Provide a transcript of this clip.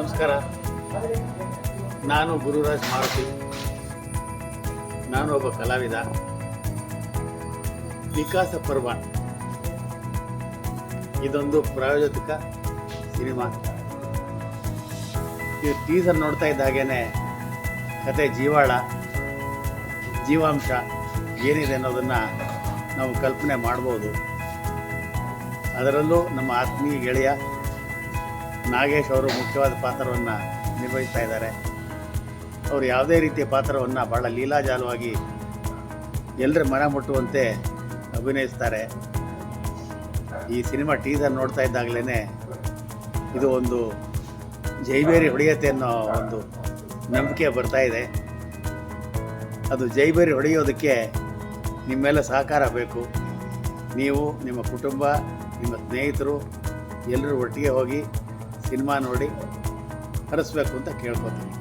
ನಮಸ್ಕಾರ. ನಾನು ಗುರುರಾಜ್ ಮಾರುತಿ. ನಾನು ಒಬ್ಬ ಕಲಾವಿದ. ವಿಕಾಸ ಪರ್ವ ಇದೊಂದು ಪ್ರಾಯೋಜಿತ ಸಿನಿಮಾ. ಈ ಟೀಸರ್ ನೋಡ್ತಾ ಇದ್ದ ಹಾಗೇನೆ ಕತೆ ಜೀವಾಂಶ ಏನಿದೆ ಅನ್ನೋದನ್ನು ನಾವು ಕಲ್ಪನೆ ಮಾಡ್ಬೋದು. ಅದರಲ್ಲೂ ನಮ್ಮ ಆತ್ಮೀಯ ಗೆಳೆಯ ನಾಗೇಶ್ ಅವರು ಮುಖ್ಯವಾದ ಪಾತ್ರವನ್ನು ನಿರ್ವಹಿಸ್ತಾ ಇದ್ದಾರೆ. ಅವರು ಯಾವುದೇ ರೀತಿಯ ಪಾತ್ರವನ್ನು ಭಾಳ ಲೀಲಾಜಾಲವಾಗಿ ಎಲ್ಲರ ಮನ ಮುಟ್ಟುವಂತೆ ಅಭಿನಯಿಸ್ತಾರೆ. ಈ ಸಿನಿಮಾ ಟೀಸರ್ ನೋಡ್ತಾ ಇದ್ದಾಗಲೇ ಇದು ಒಂದು ಜೈಬೇರಿ ಹೊಡೆಯುತ್ತೆ ಅನ್ನೋ ಒಂದು ನಂಬಿಕೆ ಬರ್ತಾ ಇದೆ. ಅದು ಜೈಬೇರಿ ಹೊಡೆಯೋದಕ್ಕೆ ನಿಮ್ಮೆಲ್ಲ ಸಹಕಾರ ಬೇಕು. ನೀವು, ನಿಮ್ಮ ಕುಟುಂಬ, ನಿಮ್ಮ ಸ್ನೇಹಿತರು ಎಲ್ಲರೂ ಒಟ್ಟಿಗೆ ಹೋಗಿ ಸಿನಿಮಾ ನೋಡಿ ಹರಿಸ್ಬೇಕು ಅಂತ ಕೇಳ್ಕೊತೀನಿ.